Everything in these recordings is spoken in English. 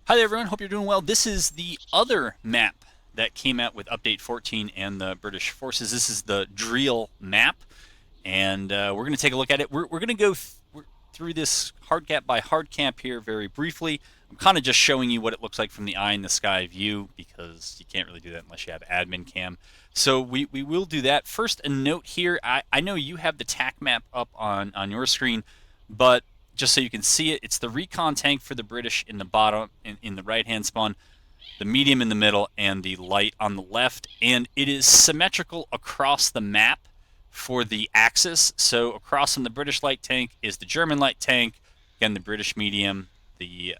Hi there, everyone. Hope you're doing well. This is the other map that came out with Update 14 and the British forces. This is the Driel map, and we're going to take a look at it. We're going to go through this hard cap by hard cap here very briefly. I'm kind of just showing you what it looks like from the eye in the sky view because you can't really do that unless you have admin cam. So we will do that. First, a note here. I know you have the TAC map up on your screen, but just so you can see it, it's the recon tank for the British in the bottom, in the right-hand spawn, the medium in the middle, and the light on the left. And it is symmetrical across the map for the axis. So across from the British light tank is the German light tank, again the British medium, the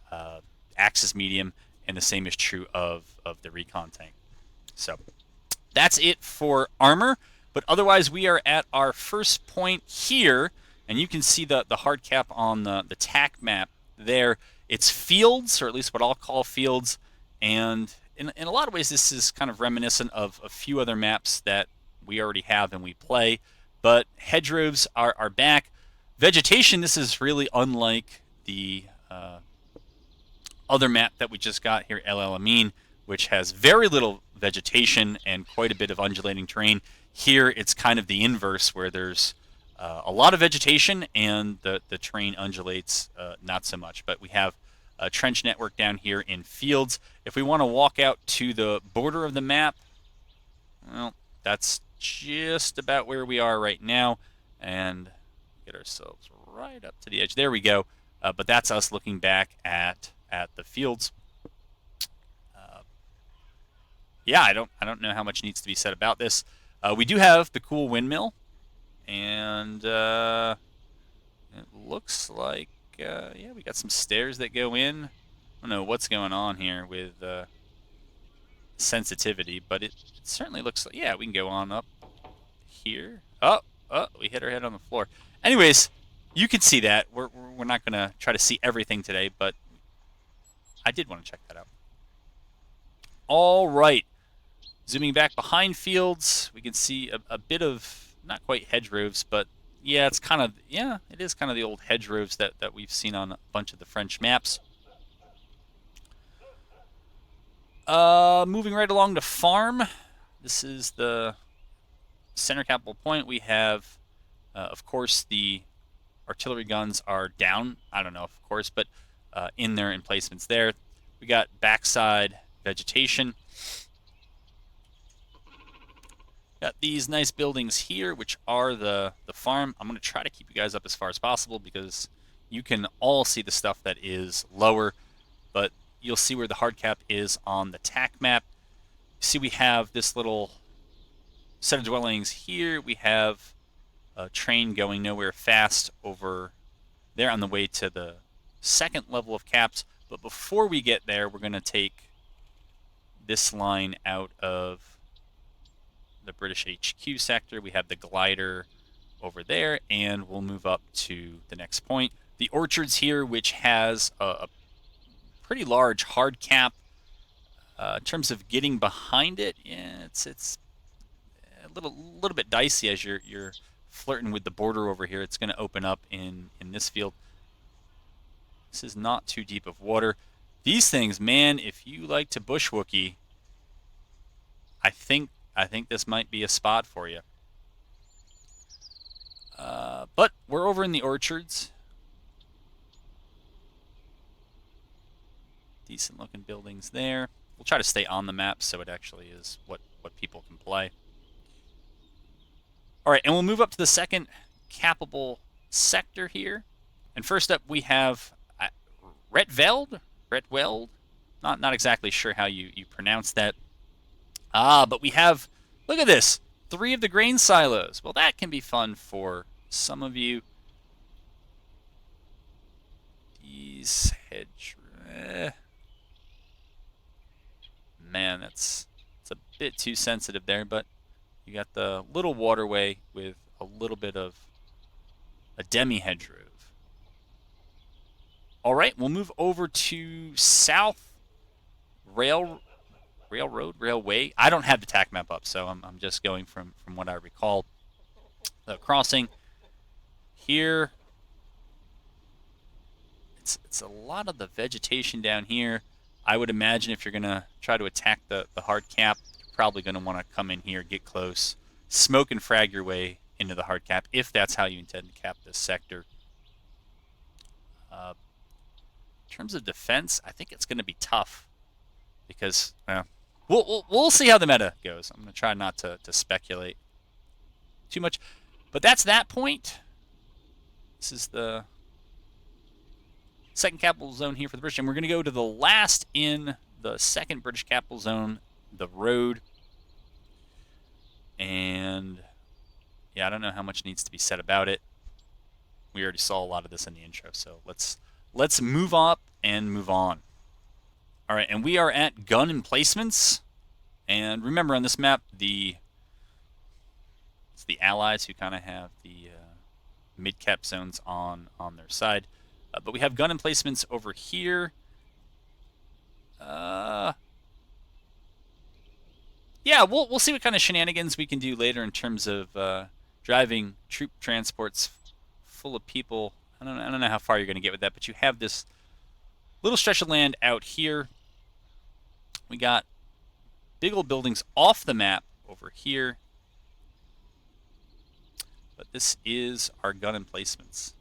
Axis medium, and the same is true of the recon tank. So that's it for armor, but otherwise we are at our first point here, and you can see the hard cap on the TAC map there. It's fields, or at least what I'll call fields, and in a lot of ways this is kind of reminiscent of a few other maps that we already have and we play, but hedgerows are back. Vegetation, this is really unlike the other map that we just got here, Alamein, which has very little vegetation and quite a bit of undulating terrain. Here it's kind of the inverse, where there's a lot of vegetation and the terrain undulates not so much. But we have a trench network down here in fields. If we want to walk out to the border of the map, well, that's just about where we are right now, and get ourselves right up to the edge. There we go. But that's us looking back at the fields. Yeah, I don't know how much needs to be said about this. We do have the cool windmill, and it looks like yeah, we got some stairs that go in. I don't know what's going on here with sensitivity, but it certainly looks like, yeah, we can go on up here. Oh, we hit our head on the floor. Anyways, you can see that. We're not going to try to see everything today, but I did want to check that out. All right. Zooming back behind fields, we can see a bit of, not quite hedgerows, but yeah, it is kind of the old hedgerows that we've seen on a bunch of the French maps. Moving right along to farm. This is the center capital point. We have, of course, the artillery guns are down. I don't know, of course, but in their emplacements there. We got backside vegetation. Got these nice buildings here, which are the farm. I'm going to try to keep you guys up as far as possible because you can all see the stuff that is lower, but you'll see where the hard cap is on the TAC map. You see we have this little set of dwellings here. We have a train going nowhere fast over there on the way to the second level of caps. But before we get there, we're going to take this line out of the British HQ sector. We have the glider over there, and we'll move up to the next point. The orchards here, which has a pretty large hard cap. In terms of getting behind it, yeah, it's a little bit dicey as you're flirting with the border over here. It's going to open up in this field. This is not too deep of water. These things, man, if you like to bush Wookie, I think this might be a spot for you. But we're over in the orchards. Decent looking buildings there. We'll try to stay on the map so it actually is what people can play. All right, and we'll move up to the second capable sector here. And first up we have Retveld? Not exactly sure how you pronounce that. But we have, look at this, 3 of the grain silos. Well, that can be fun for some of you. These man, it's a bit too sensitive there, but you got the little waterway with a little bit of a demi-hedgerow. All right, we'll move over to South Railway. I don't have the TAC map up, so I'm just going from what I recall. The crossing here, it's a lot of the vegetation down here. I would imagine if you're going to try to attack the hard cap, you're probably going to want to come in here, get close, smoke and frag your way into the hard cap, if that's how you intend to cap this sector. In terms of defense, I think it's going to be tough because, well, we'll see how the meta goes. I'm going to try not to speculate too much. But that's that point. This is the second capital zone here for the British. And we're going to go to the last in the second British capital zone, the road. And, yeah, I don't know how much needs to be said about it. We already saw a lot of this in the intro. So let's move up and move on. All right, and we are at gun emplacements. And remember, on this map, it's the allies who kind of have the mid-cap zones on their side. But we have gun emplacements over here. Yeah, we'll see what kind of shenanigans we can do later in terms of driving troop transports full of people. I don't know how far you're going to get with that, but you have this little stretch of land out here. We got big old buildings off the map over here. But this is our gun emplacements.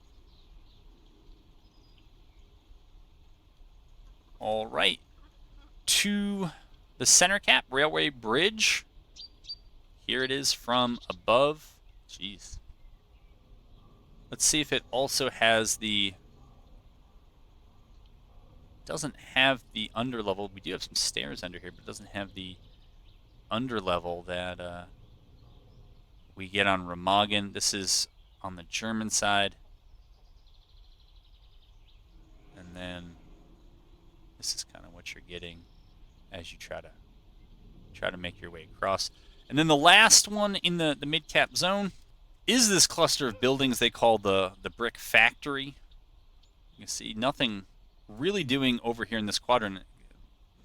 All right. To the center cap, railway bridge. Here it is from above. Jeez. Let's see if it also has the... doesn't have the underlevel. We do have some stairs under here, but it doesn't have the underlevel that we get on Remagen. This is on the German side. And then this is kind of what you're getting as you try to make your way across. And then the last one in the mid-cap zone is this cluster of buildings they call the brick factory. You can see nothing really doing over here in this quadrant.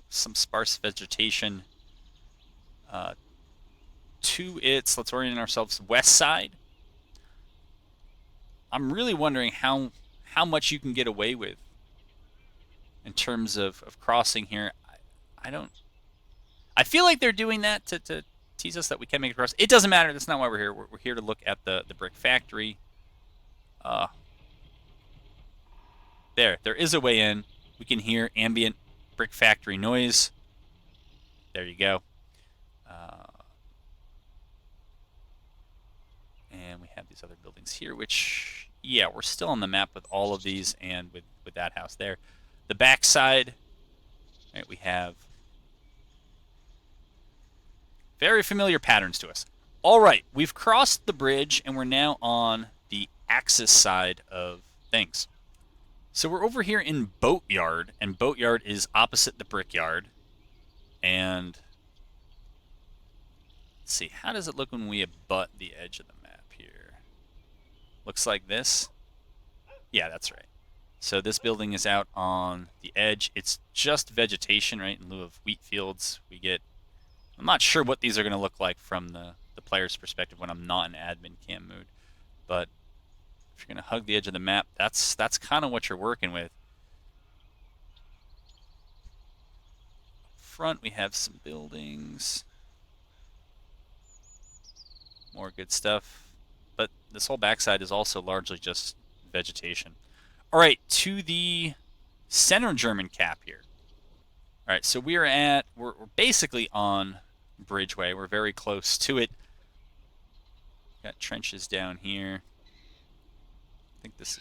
Some sparse vegetation to its, let's orient ourselves, west side. I'm really wondering how much you can get away with in terms of crossing here. I feel like they're doing that to tease us that we can make it across. It doesn't matter. That's not why we're here. We're here to look at the brick factory. There is a way in. We can hear ambient brick factory noise. There you go. And we have these other buildings here, which, yeah, we're still on the map with all of these and with that house there. The back side, right, we have very familiar patterns to us. All right, we've crossed the bridge, and we're now on the Axis side of things. So we're over here in Boatyard, and Boatyard is opposite the Brickyard. And let's see, how does it look when we abut the edge of the map here? Looks like this. Yeah, that's right. So this building is out on the edge. It's just vegetation, right? In lieu of wheat fields, we get... I'm not sure what these are going to look like from the player's perspective when I'm not in admin cam mode. But if you're going to hug the edge of the map, that's kind of what you're working with. Front, we have some buildings. More good stuff. But this whole backside is also largely just vegetation. All right, to the center German cap here. All right, so we're basically on Bridgeway. We're very close to it. Got trenches down here. I think this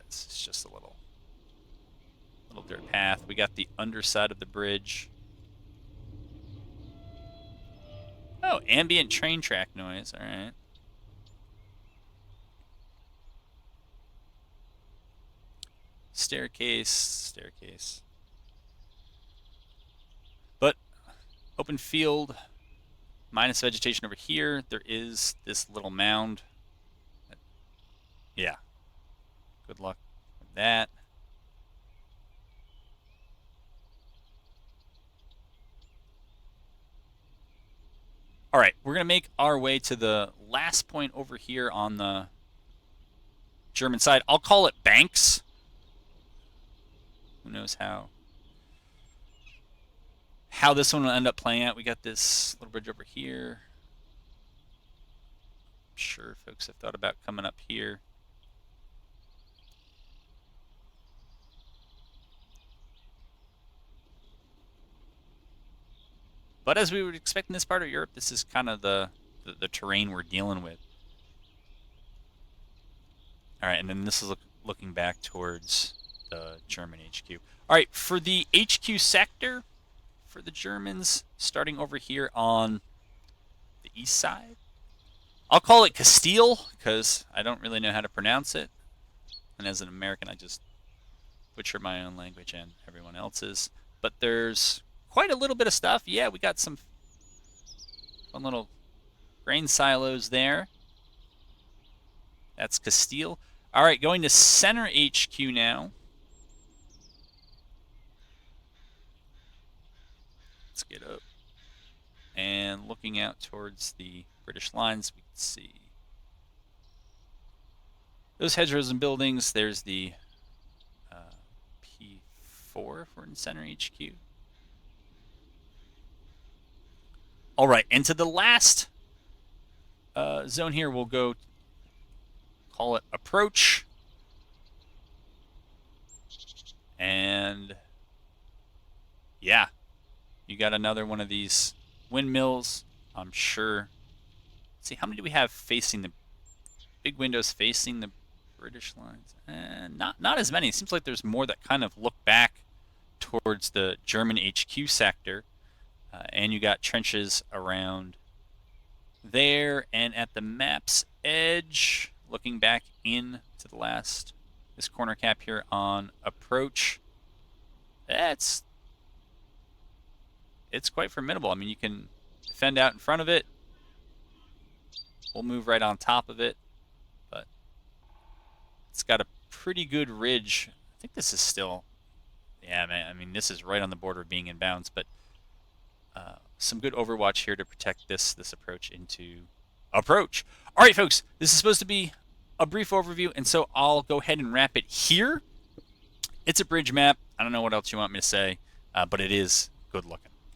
is just a little dirt path. We got the underside of the bridge. Oh, ambient train track noise. All right. Staircase. But open field, minus vegetation over here. There is this little mound. Yeah. Good luck with that. All right, we're going to make our way to the last point over here on the German side. I'll call it Banks. Who knows how how this one will end up playing out. We got this little bridge over here. I'm sure folks have thought about coming up here. But as we would expect in this part of Europe, this is kind of the terrain we're dealing with. All right, and then this is looking back towards the German HQ. All right, for the HQ sector, for the Germans, starting over here on the east side. I'll call it Castile, because I don't really know how to pronounce it. And as an American, I just butcher my own language and everyone else's. But there's quite a little bit of stuff. Yeah, we got some fun little grain silos there. That's Castile. All right, going to Center HQ now. Let's get up. And looking out towards the British lines, we can see those hedgerows and buildings. There's the P4 if we're in Center HQ. All right, and to the last zone here, we'll go call it approach. And yeah, you got another one of these windmills, I'm sure. Let's see, how many do we have facing the big windows facing the British lines? Not as many. It seems like there's more that kind of look back towards the German HQ sector. And you got trenches around there, and at the map's edge, looking back in to the last, this corner cap here on approach, it's quite formidable. I mean, you can defend out in front of it. We'll move right on top of it, but it's got a pretty good ridge. I think this is still, yeah, man, I mean, this is right on the border of being in bounds, but some good overwatch here to protect this approach into approach. All right, folks, this is supposed to be a brief overview, and so I'll go ahead and wrap it here. It's a bridge map. I don't know what else you want me to say, but it is good looking.